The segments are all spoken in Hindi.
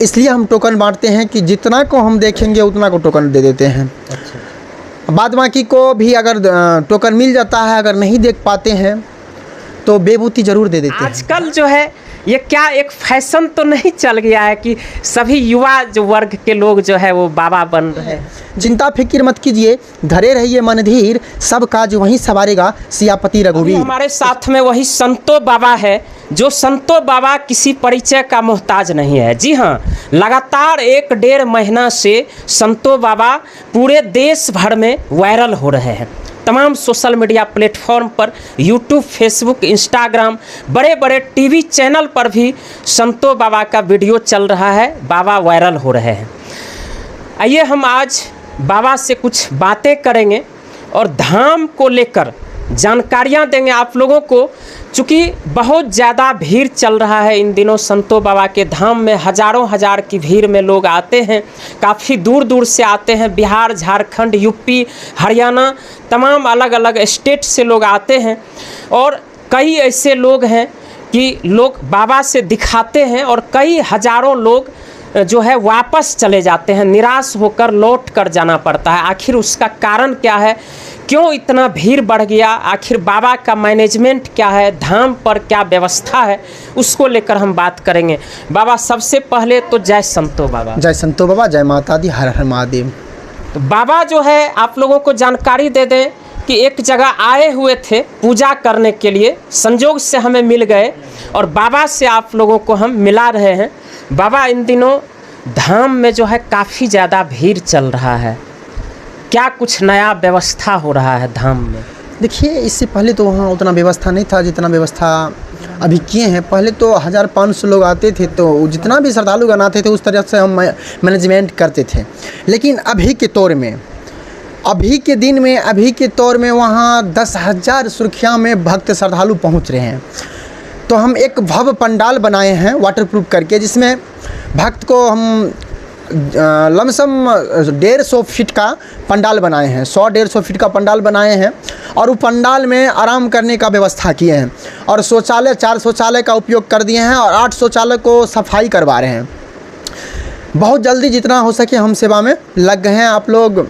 इसलिए हम टोकन बांटते हैं कि जितना को हम देखेंगे उतना को टोकन दे देते हैं। अच्छा। बाद बाकी को भी अगर टोकन मिल जाता है, अगर नहीं देख पाते हैं तो बेबूती ज़रूर दे देते हैं। आजकल जो है ये क्या एक फैशन तो नहीं चल गया है कि सभी युवा जो वर्ग के लोग जो है वो बाबा बन रहे हैं? चिंता फिक्र मत कीजिए, धरे रहिए मन धीर, सब काज वहीं सवारेगा सियापति रघुवीर। हमारे साथ में वही संतो बाबा है, जो संतो बाबा किसी परिचय का मोहताज नहीं है। जी हाँ, लगातार 1-1.5 महीना से संतो बाबा पूरे देश भर में वायरल हो रहे हैं। तमाम सोशल मीडिया प्लेटफॉर्म पर यूट्यूब, फेसबुक, इंस्टाग्राम, बड़े बड़े टीवी चैनल पर भी संतो बाबा का वीडियो चल रहा है, बाबा वायरल हो रहे हैं। आइए हम आज बाबा से कुछ बातें करेंगे और धाम को लेकर जानकारियां देंगे आप लोगों को। चूँकि बहुत ज़्यादा भीड़ चल रहा है इन दिनों संतो बाबा के धाम में, हज़ारों हज़ार की भीड़ में लोग आते हैं, काफ़ी दूर दूर से आते हैं। बिहार, झारखंड, यूपी, हरियाणा, तमाम अलग अलग स्टेट से लोग आते हैं। और कई ऐसे लोग हैं कि लोग बाबा से दिखाते हैं और कई हज़ारों लोग जो है वापस चले जाते हैं, निराश होकर लौट कर जाना पड़ता है। आखिर उसका कारण क्या है, क्यों इतना भीड़ बढ़ गया, आखिर बाबा का मैनेजमेंट क्या है, धाम पर क्या व्यवस्था है, उसको लेकर हम बात करेंगे। बाबा सबसे पहले तो जय संतो बाबा। जय संतो बाबा, जय माता दी, हर हर महादेव। तो बाबा जो है आप लोगों को जानकारी दे दें कि एक जगह आए हुए थे पूजा करने के लिए, संजोग से हमें मिल गए और बाबा से आप लोगों को हम मिला रहे हैं। बाबा इन दिनों धाम में जो है काफ़ी ज़्यादा भीड़ चल रहा है, क्या कुछ नया व्यवस्था हो रहा है धाम में? देखिए, इससे पहले तो वहाँ उतना व्यवस्था नहीं था जितना व्यवस्था अभी किए हैं। पहले तो 1500 लोग आते थे, तो जितना भी श्रद्धालुगण आते थे उस तरह से हम मैनेजमेंट करते थे। लेकिन अभी के तौर में, अभी के दिन में, अभी के तौर में वहाँ 10,000 सुर्खियाँ में भक्त श्रद्धालु पहुँच रहे हैं। तो हम एक भव्य पंडाल बनाए हैं वाटरप्रूफ करके, जिसमें भक्त को हम लमसम 150 फीट का पंडाल बनाए हैं, 100-150 फीट का पंडाल बनाए हैं। और वो पंडाल में आराम करने का व्यवस्था किए हैं और शौचालय 4 शौचालय का उपयोग कर दिए हैं और 8 शौचालय को सफाई करवा रहे हैं। बहुत जल्दी जितना हो सके हम सेवा में लग गए हैं। आप लोग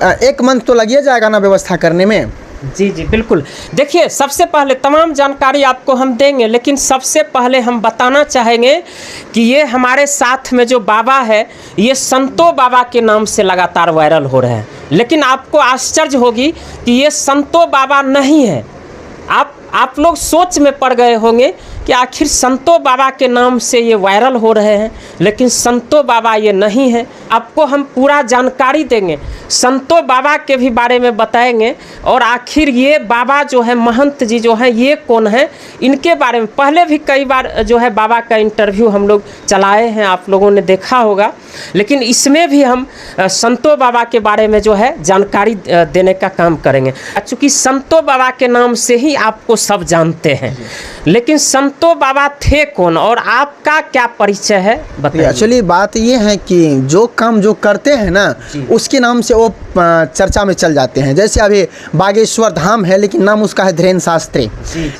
1 मंथ तो लग ही जाएगा ना व्यवस्था करने में। जी जी बिल्कुल। देखिए, सबसे पहले तमाम जानकारी आपको हम देंगे, लेकिन सबसे पहले हम बताना चाहेंगे कि ये हमारे साथ में जो बाबा है ये संतो बाबा के नाम से लगातार वायरल हो रहे हैं। लेकिन आपको आश्चर्य होगी कि ये संतो बाबा नहीं है। आप लोग सोच में पड़ गए होंगे कि आखिर संतो बाबा के नाम से ये वायरल हो रहे हैं, लेकिन संतो बाबा ये नहीं है। आपको हम पूरा जानकारी देंगे, संतो बाबा के भी बारे में बताएंगे और आखिर ये बाबा जो है, महंत जी जो हैं, ये कौन है, इनके बारे में पहले भी कई बार जो है बाबा का इंटरव्यू हम लोग चलाए हैं, आप लोगों ने देखा होगा। लेकिन इसमें भी हम संतो बाबा के बारे में जो है जानकारी देने का काम करेंगे। चूँकि संतो बाबा के नाम से ही आपको सब जानते हैं, लेकिन संतो बाबा थे कौन और आपका क्या परिचय है, बताइए। एक्चुअली बात ये है कि जो काम जो करते हैं ना, उसके नाम से वो चर्चा में चल जाते हैं। जैसे अभी बागेश्वर धाम है, लेकिन नाम उसका है धीरेन्द्र शास्त्री,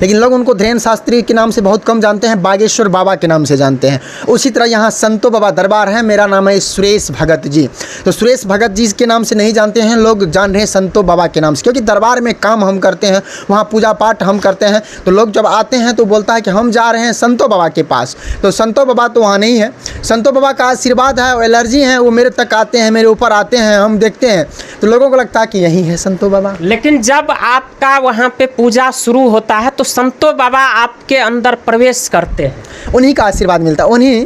लेकिन लोग उनको धीरेन्द्र शास्त्री के नाम से बहुत कम जानते हैं, बागेश्वर बाबा के नाम से जानते हैं। उसी तरह यहाँ संतो बाबा दरबार है, मेरा नाम है सुरेश भगत जी, तो सुरेश भगत जी के नाम से नहीं जानते हैं लोग, जान रहे हैं संतो बाबा के नाम से, क्योंकि दरबार में काम हम करते हैं, वहाँ पूजा पाठ हम करते हैं। तो लोग जब आते हैं तो बोलता है कि हम जा रहे हैं संतो बाबा के पास, तो संतो बाबा तो वहाँ नहीं है। संतो बाबा का आशीर्वाद है, एलर्जी है, वो मेरे तक आते हैं, मेरे ऊपर आते हैं, हम देखते हैं तो लोगों को लगता है कि यही है संतो बाबा। लेकिन जब आपका वहाँ पे पूजा शुरू होता है तो संतो बाबा आपके अंदर प्रवेश करते हैं, उन्हीं का आशीर्वाद मिलता है, उन्हीं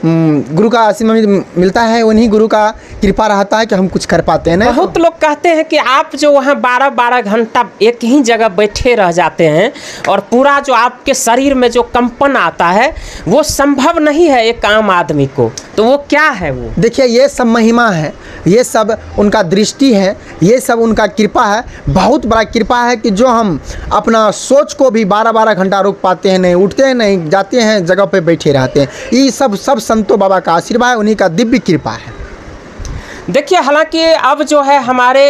गुरु का आशीर्वाद मिलता है, उन्हीं गुरु का कृपा रहता है कि हम कुछ कर पाते हैं। बहुत लोग कहते हैं कि आप जो वहाँ 12-12 घंटा एक ही जगह बैठे रह जाते हैं और पूरा जो आपके शरीर में जो कंपन आता है वो संभव नहीं है एक आम आदमी को, तो वो क्या है वो? देखिए, ये सब महिमा है, ये सब उनका दृष्टि है, ये सब उनका कृपा है, बहुत बड़ा कृपा है कि जो हम अपना सोच को भी 12-12 घंटा रोक पाते हैं, नहीं उठते हैं, नहीं जाते हैं, जगह पे बैठे रहते हैं। ये सब संतो बाबा का आशीर्वाद है, उन्हीं का दिव्य कृपा है। देखिए, हालांकि अब जो है हमारे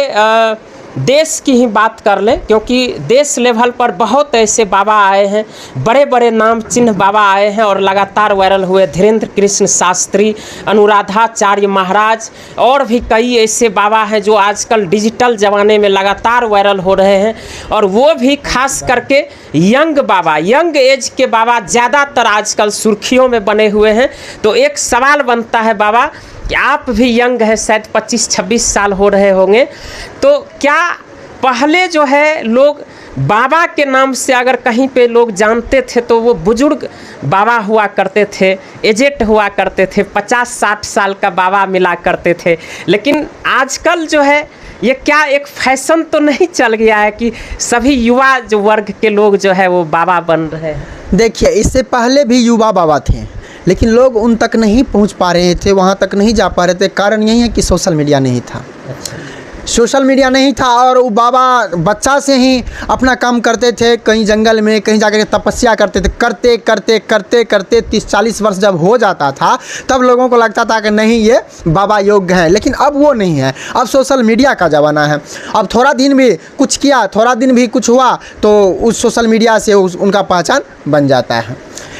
देश की ही बात कर लें, क्योंकि देश लेवल पर बहुत ऐसे बाबा आए हैं, बड़े बड़े नाम चिन्ह बाबा आए हैं और लगातार वायरल हुए। धीरेन्द्र कृष्ण शास्त्री, अनुराधाचार्य महाराज और भी कई ऐसे बाबा हैं जो आजकल डिजिटल ज़माने में लगातार वायरल हो रहे हैं, और वो भी खास करके यंग बाबा, यंग एज के बाबा ज़्यादातर आजकल सुर्खियों में बने हुए हैं। तो एक सवाल बनता है बाबा कि आप भी यंग हैं, शायद 25-26 साल हो रहे होंगे, तो क्या पहले जो है लोग बाबा के नाम से अगर कहीं पे लोग जानते थे तो वो बुजुर्ग बाबा हुआ करते थे, एजेट हुआ करते थे, 50-60 साल का बाबा मिला करते थे, लेकिन आजकल जो है ये क्या एक फैशन तो नहीं चल गया है कि सभी युवा जो वर्ग के लोग जो है वो बाबा बन रहे हैं? देखिए, इससे पहले भी युवा बाबा थे, लेकिन लोग उन तक नहीं पहुंच पा रहे थे, वहाँ तक नहीं जा पा रहे थे। कारण यही है कि सोशल मीडिया नहीं था। सोशल मीडिया नहीं था और वो बाबा बच्चा से ही अपना काम करते थे, कहीं जंगल में कहीं जाकर तपस्या करते थे। करते करते करते करते 30-40 वर्ष जब हो जाता था तब लोगों को लगता था कि नहीं, ये बाबा योग्य हैं। लेकिन अब वो नहीं है, अब सोशल मीडिया का ज़माना है। अब थोड़ा दिन भी कुछ किया, थोड़ा दिन भी कुछ हुआ तो उस सोशल मीडिया से उनका पहचान बन जाता है।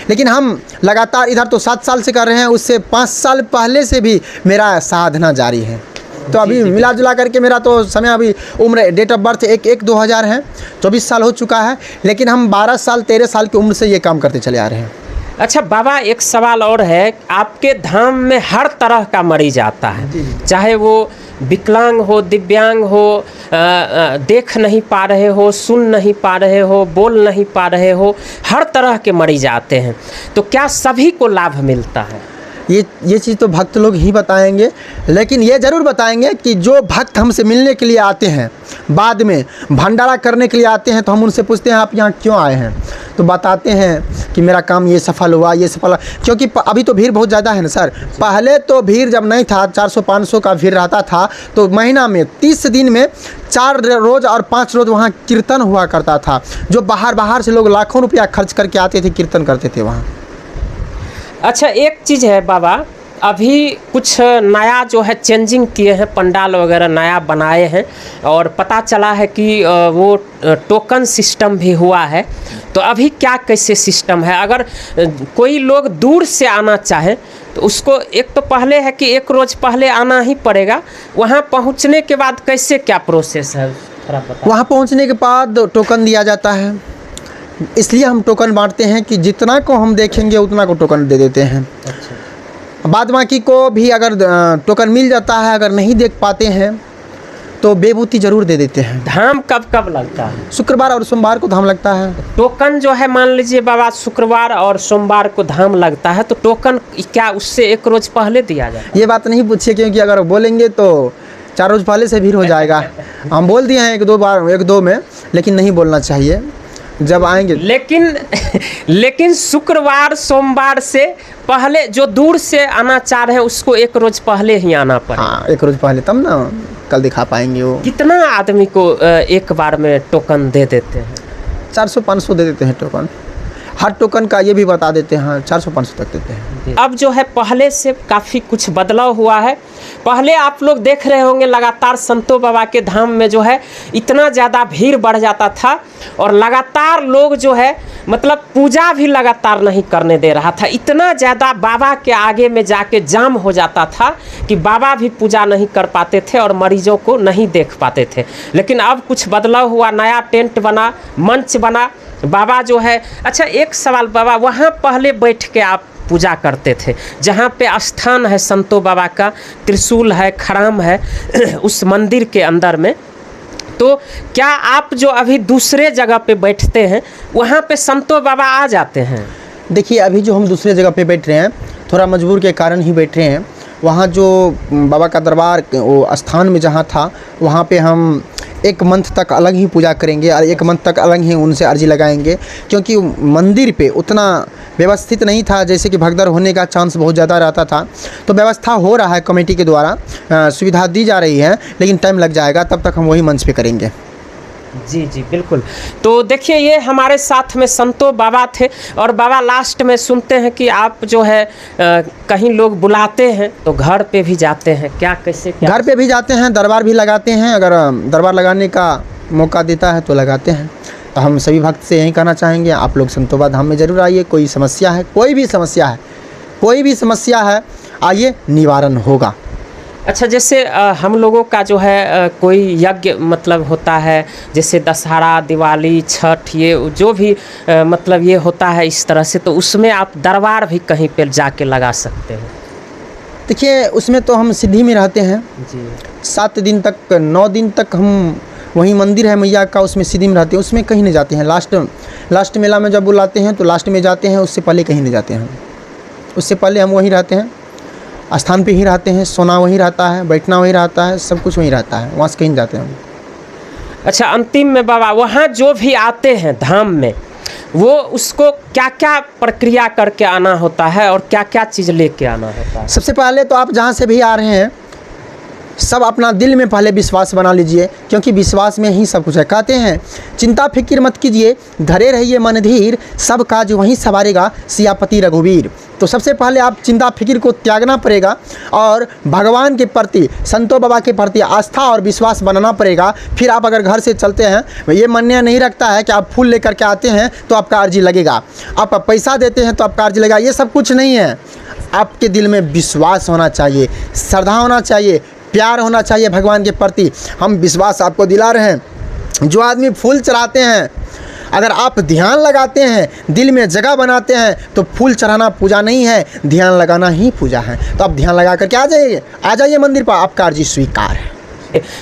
लेकिन हम लगातार इधर तो 7 साल से कर रहे हैं, उससे 5 साल पहले से भी मेरा साधना जारी है। तो अभी मिला जुला करके मेरा तो समय, अभी उम्र, डेट ऑफ बर्थ 1-1-2000 है, 24 साल हो चुका है, लेकिन हम 12 साल 13 साल की उम्र से ये काम करते चले आ रहे हैं। अच्छा बाबा, एक सवाल और है, आपके धाम में हर तरह का मरीज आता है, चाहे वो विकलांग हो, दिव्यांग हो, देख नहीं पा रहे हो, सुन नहीं पा रहे हो, बोल नहीं पा रहे हो, हर तरह के मरीज आते हैं, तो क्या सभी को लाभ मिलता है? ये चीज़ तो भक्त लोग ही बताएंगे, लेकिन ये ज़रूर बताएंगे कि जो भक्त हमसे मिलने के लिए आते हैं, बाद में भंडारा करने के लिए आते हैं, तो हम उनसे पूछते हैं आप यहाँ क्यों आए हैं, तो बताते हैं कि मेरा काम ये सफल हुआ, ये सफल हुआ। क्योंकि अभी तो भीड़ बहुत ज़्यादा है ना सर। पहले तो भीड़ जब नहीं था, 400-500 का भीड़ रहता था, तो महीना में 30 दिन में 4 रोज़ और 5 रोज़ वहाँ कीर्तन हुआ करता था। जो बाहर से लोग लाखों रुपया खर्च करके आते थे, कीर्तन करते थे वहाँ। अच्छा एक चीज़ है बाबा, अभी कुछ नया जो है चेंजिंग किए हैं, पंडाल वगैरह नया बनाए हैं, और पता चला है कि वो टोकन सिस्टम भी हुआ है। तो अभी क्या कैसे सिस्टम है? अगर कोई लोग दूर से आना चाहे तो उसको एक तो पहले है कि 1 रोज़ पहले आना ही पड़ेगा, वहाँ पहुँचने के बाद कैसे क्या प्रोसेस है थोड़ा बता। वहाँ पहुँचने के बाद टोकन दिया जाता है, इसलिए हम टोकन बांटते हैं कि जितना को हम देखेंगे उतना को टोकन दे देते हैं। अच्छा। बाद बाकी को भी अगर टोकन मिल जाता है, अगर नहीं देख पाते हैं तो बेबूती ज़रूर दे देते हैं। धाम कब कब लगता है? शुक्रवार और सोमवार को धाम लगता है। टोकन जो है मान लीजिए बाबा शुक्रवार और सोमवार को धाम लगता है, तो टोकन क्या उससे 1 रोज़ पहले दिया जाता है? ये बात नहीं पूछिए, क्योंकि अगर बोलेंगे तो 4 रोज़ पहले से भीड़ हो जाएगा। हम बोल दिए हैं 1-2 बार, 1-2 में, लेकिन नहीं बोलना चाहिए जब आएंगे। लेकिन शुक्रवार सोमवार से पहले जो दूर से आना चाह रहे हैं उसको 1 रोज़ पहले ही आना पड़ेगा। हाँ, 1 रोज़ पहले, तब ना कल दिखा पाएंगे वो। कितना आदमी को एक बार में टोकन दे देते हैं? 400-500 दे देते हैं टोकन। हर टोकन का ये भी बता देते हैं, 400-500 तक देते हैं। अब जो है पहले से काफ़ी कुछ बदलाव हुआ है। पहले आप लोग देख रहे होंगे लगातार संतो बाबा के धाम में जो है इतना ज़्यादा भीड़ बढ़ जाता था, और लगातार लोग जो है मतलब पूजा भी लगातार नहीं करने दे रहा था। इतना ज़्यादा बाबा के आगे में जाके जाम हो जाता था कि बाबा भी पूजा नहीं कर पाते थे और मरीजों को नहीं देख पाते थे। लेकिन अब कुछ बदलाव हुआ, नया टेंट बना, मंच बना, बाबा जो है। अच्छा एक सवाल बाबा, वहाँ पहले बैठ के आप पूजा करते थे, जहाँ पे स्थान है संतो बाबा का, त्रिशूल है, खड़ाम है उस मंदिर के अंदर में, तो क्या आप जो अभी दूसरे जगह पे बैठते हैं वहाँ पे संतो बाबा आ जाते हैं? देखिए, अभी जो हम दूसरे जगह पे बैठ रहे हैं, थोड़ा मजबूर के कारण ही बैठ रहे हैं। वहाँ जो बाबा का दरबार, वो स्थान में जहाँ था, वहाँ पे हम 1 मंथ तक अलग ही पूजा करेंगे और 1 मंथ तक अलग ही उनसे अर्जी लगाएंगे, क्योंकि मंदिर पे उतना व्यवस्थित नहीं था, जैसे कि भगदड़ होने का चांस बहुत ज़्यादा रहता था। तो व्यवस्था हो रहा है कमेटी के द्वारा, सुविधा दी जा रही है, लेकिन टाइम लग जाएगा, तब तक हम वही मंच पे करेंगे। जी जी बिल्कुल। तो देखिए ये हमारे साथ में संतो बाबा थे और बाबा लास्ट में सुनते हैं कि आप जो है कहीं लोग बुलाते हैं तो घर पे भी जाते हैं, क्या कैसे क्या? घर पे भी जाते हैं, दरबार भी लगाते हैं। अगर दरबार लगाने का मौका देता है तो लगाते हैं। तो हम सभी भक्त से यही कहना चाहेंगे, आप लोग संतोबा धाम में ज़रूर आइए। कोई समस्या है, कोई भी समस्या है, आइए, निवारण होगा। अच्छा, जैसे हम लोगों का जो है कोई यज्ञ मतलब होता है, जैसे दशहरा, दिवाली, छठ, ये जो भी मतलब ये होता है इस तरह से, तो उसमें आप दरबार भी कहीं पर जाके लगा सकते हैं। देखिए उसमें तो हम सिद्धि में रहते हैं जी। 7 दिन तक, 9 दिन तक हम वहीं मंदिर है मैया का, उसमें सिद्धि में रहते हैं, उसमें कहीं नहीं जाते हैं। लास्ट मेला में जब बुलाते हैं तो लास्ट में जाते हैं, उससे पहले कहीं नहीं जाते हैं। उससे पहले हम वहीं रहते हैं, स्थान पे ही रहते हैं, सोना वहीं रहता है, बैठना वहीं रहता है, सब कुछ वहीं रहता है, वहाँ से कहीं नहीं जाते हैं। अच्छा, अंतिम में बाबा वहाँ जो भी आते हैं धाम में, वो उसको क्या क्या प्रक्रिया करके आना होता है और क्या क्या चीज़ लेके आना होता है? सबसे पहले तो आप जहाँ से भी आ रहे हैं, सब अपना दिल में पहले विश्वास बना लीजिए, क्योंकि विश्वास में ही सब कुछ है। कहते हैं चिंता फिक्र मत कीजिए, धरे रहिए मन धीर, सब काज वहीं सवारेगा सियापति रघुवीर। तो सबसे पहले आप चिंता फिक्र को त्यागना पड़ेगा और भगवान के प्रति, संतो बाबा के प्रति आस्था और विश्वास बनाना पड़ेगा। फिर आप अगर घर से चलते हैं, ये मान्य नहीं रखता है कि आप फूल लेकर के आते हैं तो आपका अर्जी लगेगा, आप पैसा देते हैं तो आपका अर्जी लगेगा, ये सब कुछ नहीं है। आपके दिल में विश्वास होना चाहिए, श्रद्धा होना चाहिए, प्यार होना चाहिए भगवान के प्रति। हम विश्वास आपको दिला रहे हैं। जो आदमी फूल चढ़ाते हैं, अगर आप ध्यान लगाते हैं, दिल में जगह बनाते हैं, तो फूल चढ़ाना पूजा नहीं है, ध्यान लगाना ही पूजा है। तो आप ध्यान लगा करके आ जाइए मंदिर पर, आपका अर्जी स्वीकार है।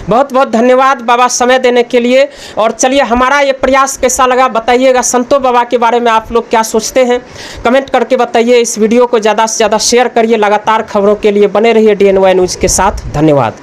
बहुत बहुत धन्यवाद बाबा समय देने के लिए। और चलिए, हमारा ये प्रयास कैसा लगा बताइएगा। संतो बाबा के बारे में आप लोग क्या सोचते हैं, कमेंट करके बताइए। इस वीडियो को ज़्यादा से ज़्यादा शेयर करिए। लगातार खबरों के लिए बने रहिए DNY न्यूज़ के साथ। धन्यवाद।